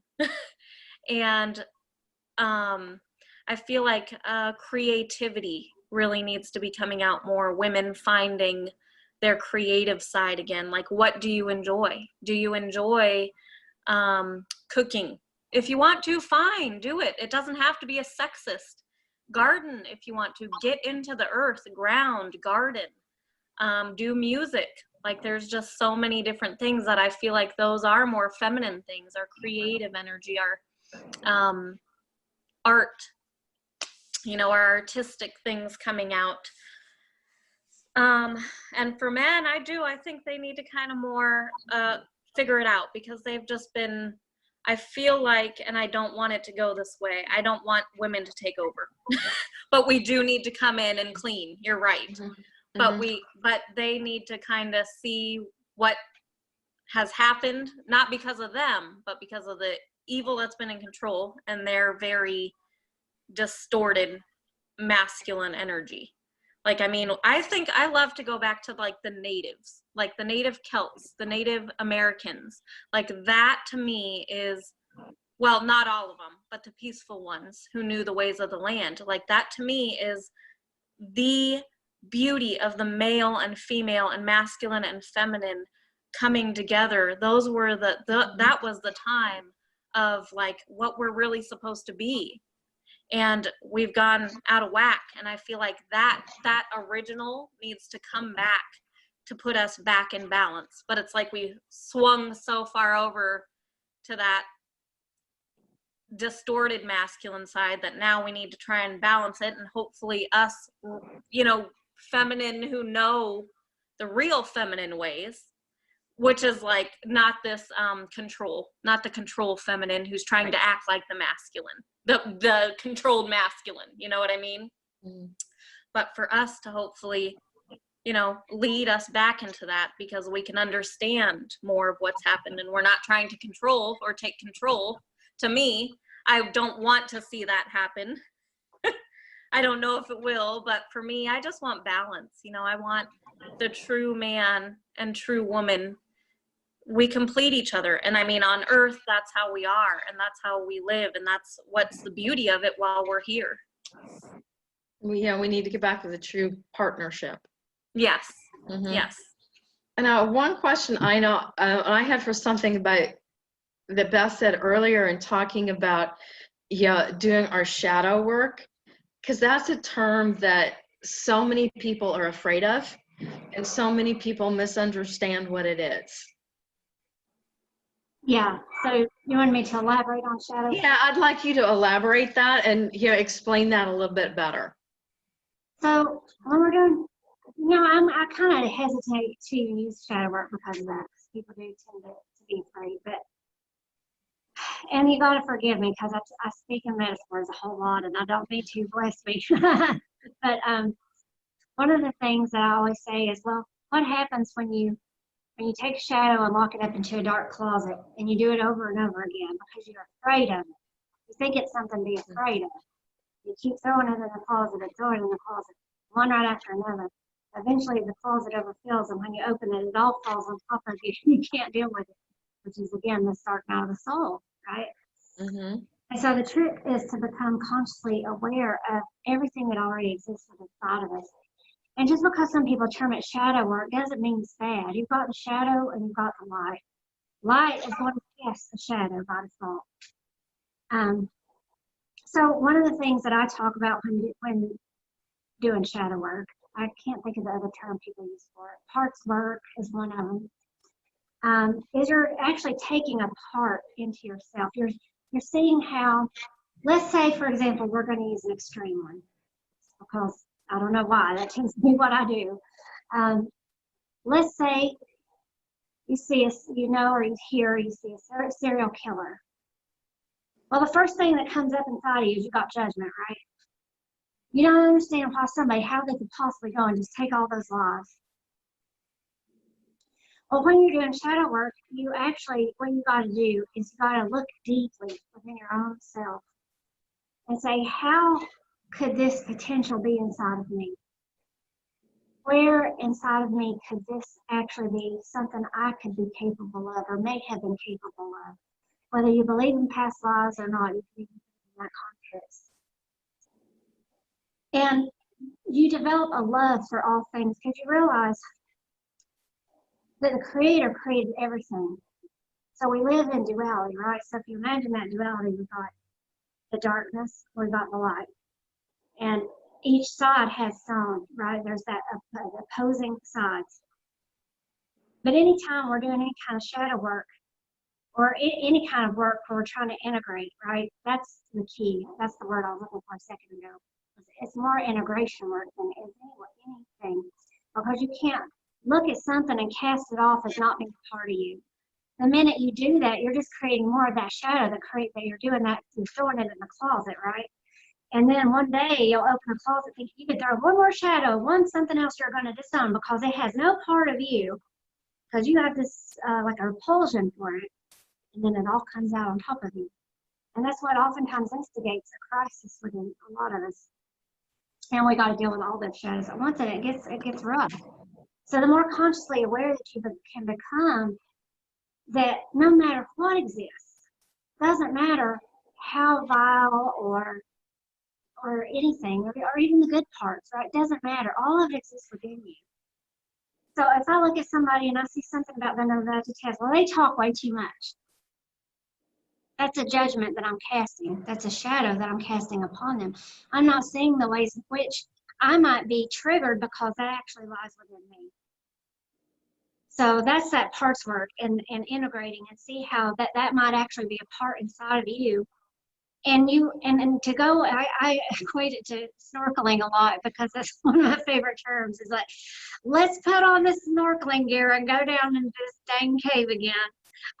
And I feel like creativity really needs to be coming out more. Women finding their creative side again. Like, what do you enjoy? Do you enjoy cooking? If you want to, fine, do it. It doesn't have to be a sexist. Garden if you want to. Get into the earth, ground, garden. Do music. Like, there's just so many different things that I feel like those are more feminine things, our creative energy, our art, our artistic things coming out. And for men, I think they need to kind of more figure it out, because they've just been, I feel like, and I don't want it to go this way, I don't want women to take over. But we do need to come in and clean. You're right. Mm-hmm. But they need to kind of see what has happened, not because of them, but because of the evil that's been in control and their very distorted masculine energy. Like, I mean, I think I love to go back to like the natives, like the native Celts, the Native Americans. Like, that to me is, well, not all of them, but the peaceful ones who knew the ways of the land. Like, that to me is the beauty of the male and female and masculine and feminine coming together. Those were that was the time of like what we're really supposed to be. And we've gone out of whack. And I feel like that original needs to come back to put us back in balance. But it's like we swung so far over to that distorted masculine side that now we need to try and balance it. And hopefully us, feminine who know the real feminine ways, which is like not this control, not the control feminine who's trying to act like the masculine, the controlled masculine, you know what I mean? But for us to hopefully, lead us back into that, because we can understand more of what's happened, and we're not trying to control or take control. To me, I don't want to see that happen. I don't know if it will, but for me, I just want balance. I want the true man and true woman. We complete each other. And I mean, on earth, that's how we are, and that's how we live, and that's what's the beauty of it while we're here. We need to get back to the true partnership. Yes. Mm-hmm. Yes. And one question I know I had for something about that Beth said earlier in talking about doing our shadow work, because that's a term that so many people are afraid of, and so many people misunderstand what it is. Yeah, so you want me to elaborate on shadow? Yeah, I'd like you to elaborate that and explain that a little bit better. So when we're doing, I kind of hesitate to use shadow work because of that, because people do tend to be afraid. And you got to forgive me because I speak in metaphors a whole lot, and I don't mean to, bless me. But one of the things that I always say is, well, what happens when you take a shadow and lock it up into a dark closet, and you do it over and over again because you're afraid of it? You think it's something to be afraid of. You keep throwing it in the closet and throwing it in the closet, one right after another. Eventually, the closet overfills, and when you open it, it all falls on top of you. You can't deal with it, which is, again, the dark night of the soul, right? Mm-hmm. And so the trick is to become consciously aware of everything that already exists inside of us. And just because some people term it shadow work doesn't mean it's bad. You've got the shadow and you've got the light. Light is going to cast the shadow by default. So one of the things that I talk about when doing shadow work, I can't think of the other term people use for it. Parts work is one of them. Is you're actually taking a part into yourself. You're seeing how, let's say, for example, we're going to use an extreme one because I don't know why, that tends to be what I do. Let's say you see or you hear, you see a serial killer. Well, the first thing that comes up inside of you is you got judgment, right? You don't understand how they could possibly go and just take all those lives. Well, when you're doing shadow work, what you got to do is you got to look deeply within your own self and say, how could this potential be inside of me? Where inside of me could this actually be something I could be capable of or may have been capable of? Whether you believe in past lives or not, you can be in that context. And you develop a love for all things because you realize that the Creator created everything. So we live in duality, right? So if you imagine that duality, we've got the darkness, we've got the light. And each side has some, right? There's that opposing sides. But anytime we're doing any kind of shadow work or any kind of work where we're trying to integrate, right? That's the key. That's the word I was looking for a second ago. It's more integration work than anything, because you can't look at something and cast it off as not being a part of you. The minute you do that, you're just creating more of that shadow that you're doing that, you're throwing it in the closet, right? And then one day you'll open the closet thinking you could throw one more shadow, something else you're going to disown because it has no part of you, because you have this like a repulsion for it, and then it all comes out on top of you. And that's what oftentimes instigates a crisis within a lot of us. And we got to deal with all those shadows at once, and it gets rough. So the more consciously aware that you can become, that no matter what exists, doesn't matter how vile or anything, or even the good parts, right? It doesn't matter. All of it exists within you. So if I look at somebody and I see something about them that I detest, well, they talk way too much. That's a judgment that I'm casting. That's a shadow that I'm casting upon them. I'm not seeing the ways in which I might be triggered because that actually lies within me. So that's that parts work and integrating and see how that might actually be a part inside of you. And to go, I equate it to snorkeling a lot because that's one of my favorite terms is like, let's put on this snorkeling gear and go down into this dang cave again.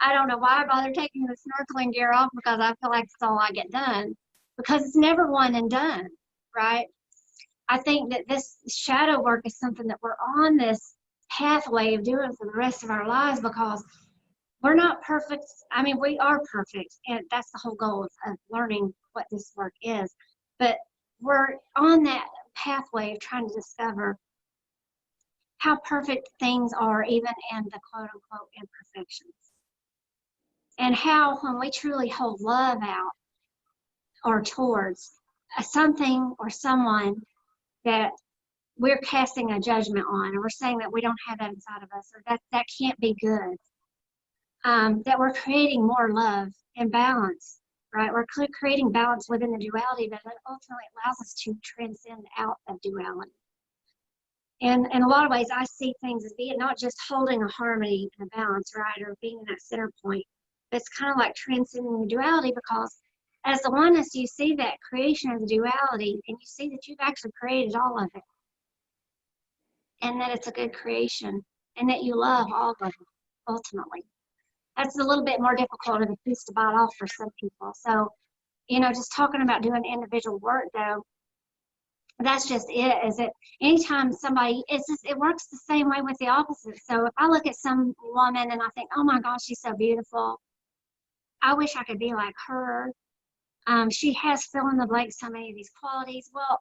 I don't know why I bother taking the snorkeling gear off because I feel like it's all I get done, because it's never one and done, right? I think that this shadow work is something that we're on this pathway of doing for the rest of our lives, because we're not perfect. I mean, we are perfect, and that's the whole goal of learning what this work is. But we're on that pathway of trying to discover how perfect things are, even in the quote-unquote imperfections. And how when we truly hold love out or towards something or someone that we're casting a judgment on, and we're saying that we don't have that inside of us, or that can't be good, that we're creating more love and balance, right? We're creating balance within the duality that ultimately allows us to transcend out of duality. And in a lot of ways, I see things as being not just holding a harmony and a balance, right, or being in that center point. It's kind of like transcending the duality, because as the oneness, you see that creation of the duality, and you see that you've actually created all of it, and that it's a good creation, and that you love all of it, ultimately. That's a little bit more difficult of a piece to bite off for some people. So, just talking about doing individual work, though, that's just it, is that anytime somebody, it works the same way with the opposite. So if I look at some woman and I think, oh my gosh, she's so beautiful, I wish I could be like her. She has fill in the blank so many of these qualities. Well,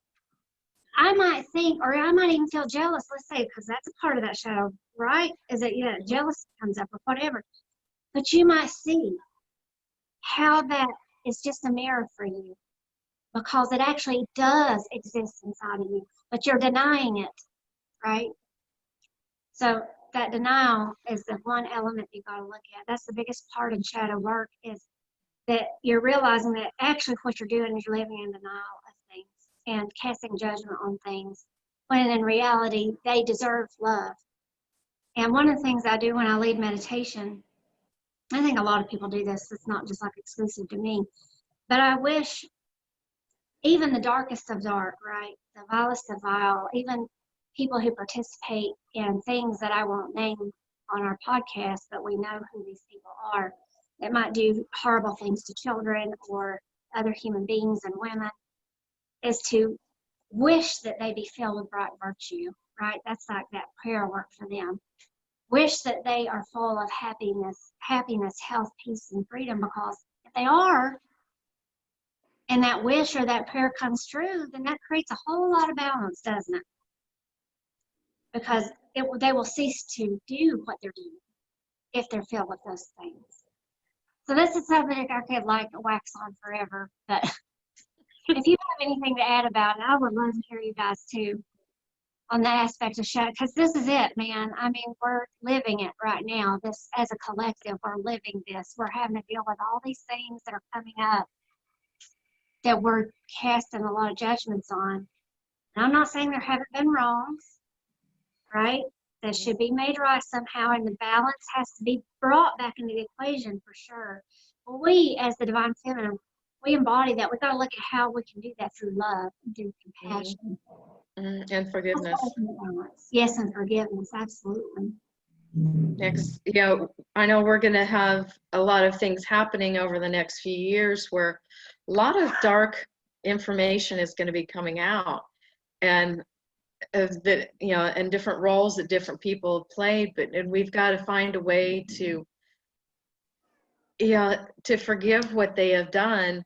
I might think, or I might even feel jealous, let's say, because that's a part of that shadow, right? Is that, jealousy comes up or whatever. But you might see how that is just a mirror for you, because it actually does exist inside of you, but you're denying it, right? So that denial is the one element you got to look at. That's the biggest part of shadow work, is that you're realizing that actually what you're doing is you're living in denial of things and casting judgment on things, when in reality, they deserve love. And one of the things I do when I lead meditation, I think a lot of people do this, it's not just like exclusive to me, but I wish even the darkest of dark, right, the vilest of vile, even people who participate in things that I won't name on our podcast, but we know who these people are, that might do horrible things to children or other human beings and women, is to wish that they be filled with bright virtue, right? That's like that prayer work for them. Wish that they are full of happiness, health, peace, and freedom, because if they are, and that wish or that prayer comes true, then that creates a whole lot of balance, doesn't it? Because they will cease to do what they're doing if they're filled with those things. So this is something I could wax on forever, but if you have anything to add about it, I would love to hear you guys too on that aspect of shadow, because this is it, man. I mean, we're living it right now. This, as a collective, we're living this. We're having to deal with all these things that are coming up that we're casting a lot of judgments on. And I'm not saying there haven't been wrongs, right? That should be made right somehow, and the balance has to be brought back into the equation for sure. Well, we, as the Divine Feminine, we embody that. We've got to look at how we can do that through love, through compassion. And forgiveness. Yes, and forgiveness, absolutely. Next, I know we're going to have a lot of things happening over the next few years where a lot of dark information is going to be coming out, and and different roles that different people have played, and we've got to find a way to forgive what they have done,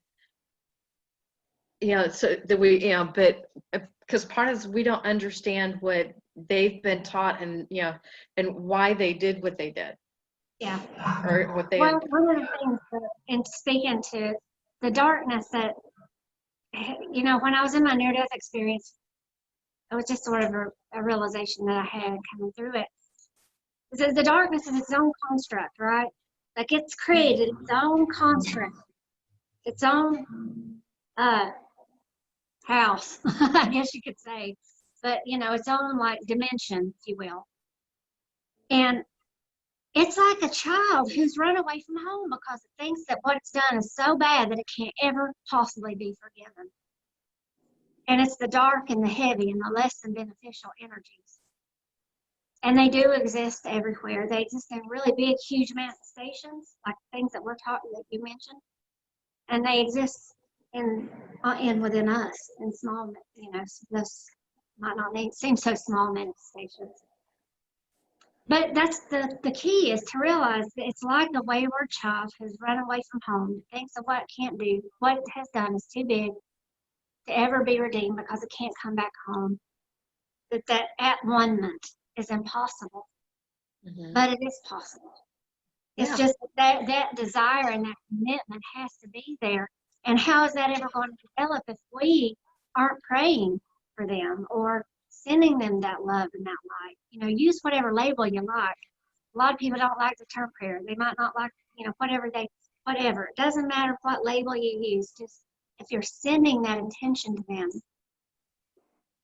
so that we, but because part of we don't understand what they've been taught, and and why they did what they did. Yeah. Or what they. Well, one of the things in speaking to the darkness that, when I was in my near-death experience, it was just sort of a realization that I had coming through it. Is the darkness is its own construct, right? Like, it's created its own construct, its own house, I guess you could say, but its own dimension, if you will. And it's like a child who's run away from home because it thinks that what it's done is so bad that it can't ever possibly be forgiven. And it's the dark and the heavy and the less than beneficial energies. And they do exist everywhere. They exist in really big, huge manifestations, like things that we're talking, that you mentioned. And they exist within us in small, those might not seem so small manifestations. But that's the key, is to realize that it's like a wayward child who's run away from home, thinks of what it can't do, what it has done is too big, to ever be redeemed because it can't come back home, that at-one-ment is impossible. But it is possible. It's just that desire and that commitment has to be there. And how is that ever going to develop if we aren't praying for them or sending them that love and that light? You know, use whatever label you like. A lot of people don't like the term prayer. They might not like, you know, whatever. It doesn't matter what label you use. Just if you're sending that intention to them,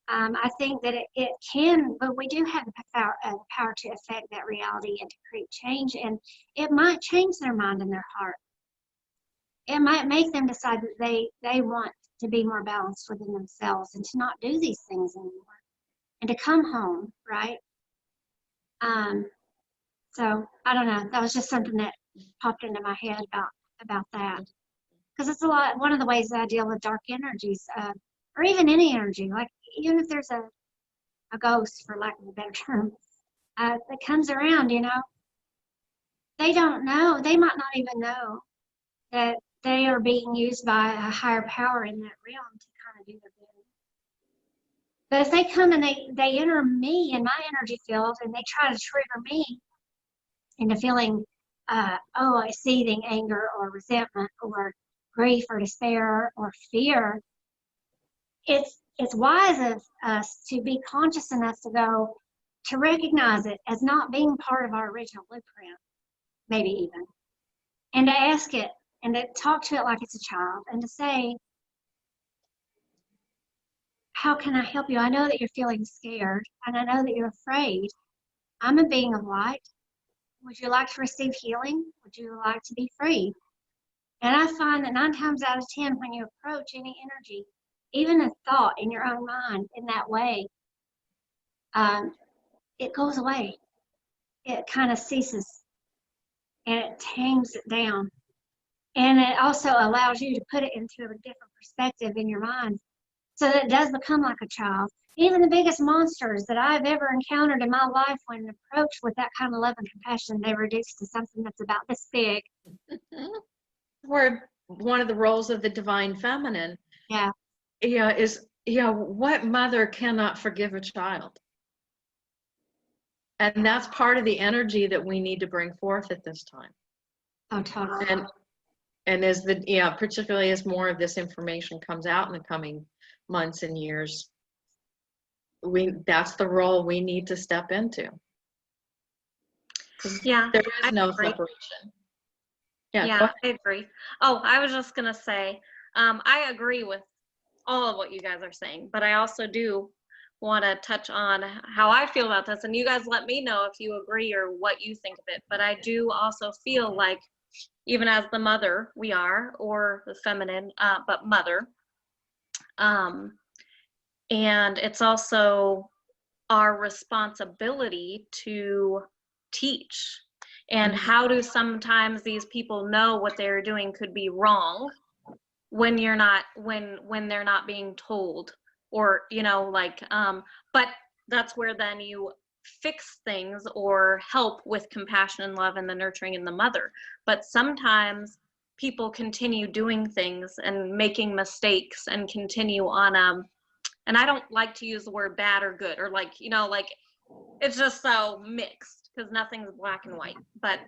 I think that it can, but we do have the power to affect that reality and to create change. And it might change their mind and their heart. It might make them decide that they want to be more balanced within themselves and to not do these things anymore and to come home, right? So I don't know. That was just something that popped into my head about that. Because it's one of the ways that I deal with dark energies, or even any energy, like even if there's a ghost, for lack of a better term, that comes around, you know, they don't know. They might not even know that they are being used by a higher power in that realm to kind of do their bidding. But if they come and they enter me in my energy field and they try to trigger me into feeling, seething anger or resentment or grief or despair or fear, it's wise of us to be conscious enough to recognize it as not being part of our original blueprint, maybe even, and to ask it and to talk to it like it's a child and to say, how can I help you? I know that you're feeling scared and I know that you're afraid. I'm a being of light. Would you like to receive healing? Would you like to be free? And I find that 9 times out of 10, when you approach any energy, even a thought in your own mind in that way, it goes away. It kind of ceases and it tames it down. And it also allows you to put it into a different perspective in your mind so that it does become like a child. Even the biggest monsters that I've ever encountered in my life, when approached with that kind of love and compassion, they reduce to something that's about this big. Or one of the roles of the divine feminine. Yeah. What mother cannot forgive a child? And that's part of the energy that we need to bring forth at this time. Oh, totally. And as particularly as more of this information comes out in the coming months and years, that's the role we need to step into. Yeah, there is no separation. Yeah, I agree. Oh, I was just gonna say, I agree with all of what you guys are saying, but I also do want to touch on how I feel about this, and you guys let me know if you agree or what you think of it. But I do also feel like, even as the mother we are, or the feminine, but mother, and it's also our responsibility to teach. And how do sometimes these people know what they're doing could be wrong when when they're not being told, or but that's where then you fix things or help with compassion and love and the nurturing in the mother. But sometimes people continue doing things and making mistakes and continue on and I don't like to use the word bad or good, or it's just so mixed, because nothing's black and white. But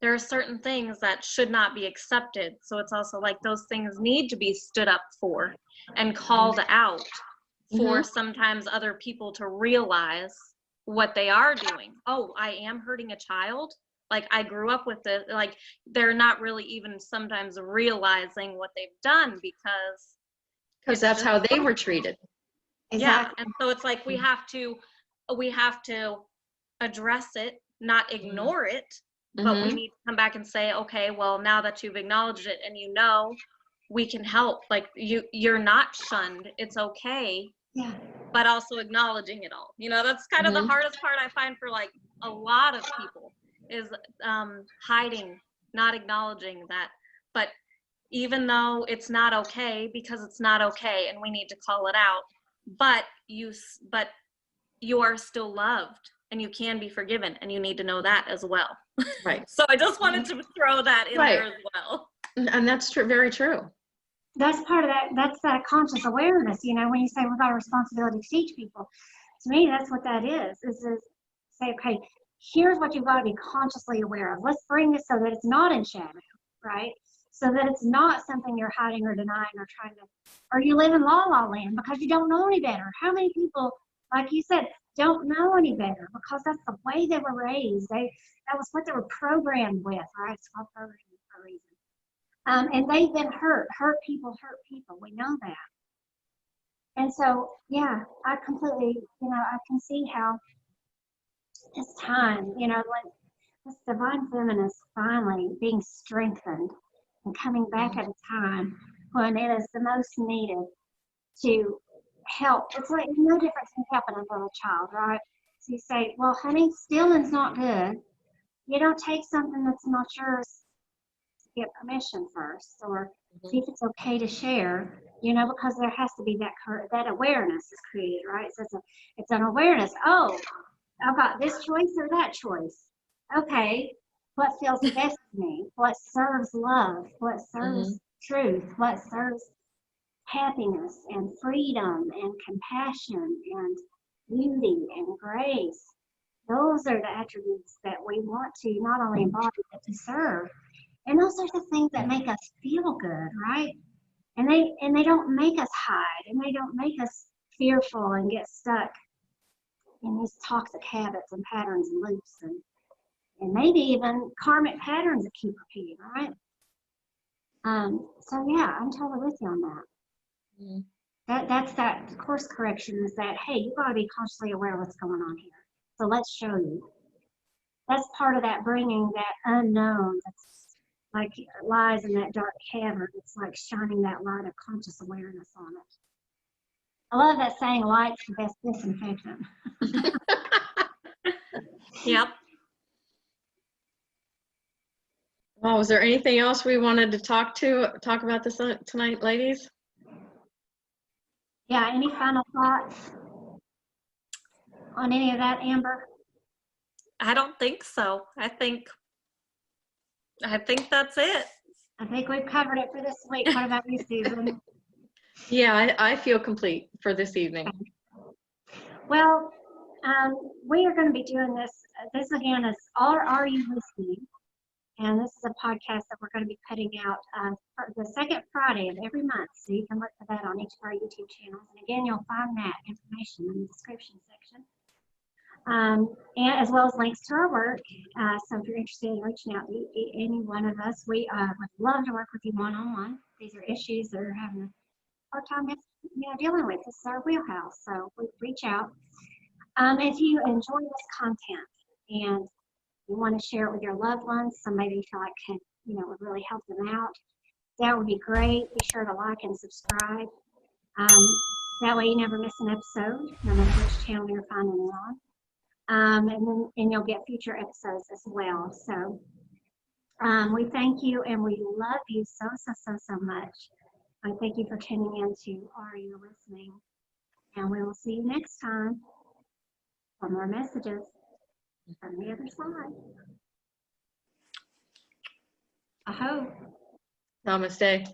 there are certain things that should not be accepted. So it's also like those things need to be stood up for and called out for sometimes other people to realize what they are doing. Oh, I am hurting a child. Like, I grew up with it. Like, they're not really even sometimes realizing what they've done because that's how they were treated. Exactly. Yeah, and so it's like we have to address it, not ignore it, but we need to come back and say, okay, well, now that you've acknowledged it and we can help. Like, you're not shunned. It's okay. Yeah. But also acknowledging it all. That's kind of the hardest part I find for like a lot of people, is hiding, not acknowledging that. But even though it's not okay, because it's not okay and we need to call it out, but you are still loved and you can be forgiven, and you need to know that as well. Right. So I just wanted to throw that in there as well. And that's true, very true. that's part of that. That's that conscious awareness. You know, when you say we've got a responsibility to teach people, to me, that's what that is to say, okay, here's what you've got to be consciously aware of. Let's bring this so that it's not in shadow, right? So that it's not something you're hiding or denying or trying to, or you live in la-la land because you don't know any better. How many people, like you said, don't know any better because that's the way they were raised. That was what they were programmed with, right? It's called programming for a reason. And they've been hurt people. We know that. And so, yeah, I completely, I can see how it's time, like this divine feminist finally being strengthened and coming back at a time when it is the most needed to help. It's like no difference in helping a little child, right? So you say, well, honey, stealing's not good. You don't take something that's not yours to get permission first, or see if it's okay to share, because there has to be that awareness is created, right? So it's an awareness. Oh, I've got this choice or that choice. Okay, what feels best to me? What serves love? What serves truth? What serves happiness and freedom and compassion and beauty and grace? Those are the attributes that we want to not only embody but to serve. And those are the things that make us feel good, right? And they don't make us hide, and they don't make us fearful and get stuck in these toxic habits and patterns and loops and maybe even karmic patterns that keep repeating, right? So yeah, I'm totally with you on that. That's that course correction is that, hey, you gotta be consciously aware of what's going on here. So let's show you. That's part of that bringing that unknown that's like lies in that dark cavern. It's like shining that light of conscious awareness on it. I love that saying, light's the best disinfectant. Yep. Well, was there anything else we wanted to talk about this tonight, ladies? Yeah, any final thoughts on any of that, Amber? I don't think so. I think that's it. I think we've covered it for this week. What about you, Susan? Yeah, I feel complete for this evening. Well, we are going to be doing this. This again is Are You Listening? And this is a podcast that we're going to be putting out for the second Friday of every month. So you can look for that on each of our YouTube channels. And again, you'll find that information in the description section. And as well as links to our work. So if you're interested in reaching out to any one of us, we would love to work with you one-on-one. These are issues that are having a hard time dealing with. This is our wheelhouse. So reach out. If you enjoy this content and you want to share it with your loved ones, somebody you feel like would really help them out, that would be great. Be sure to like and subscribe. That way you never miss an episode, no matter which channel you're finding it on. And you'll get future episodes as well. So we thank you and we love you so much. I thank you for tuning in to Are You Listening? And we will see you next time for more messages from the other side. I hope. Namaste.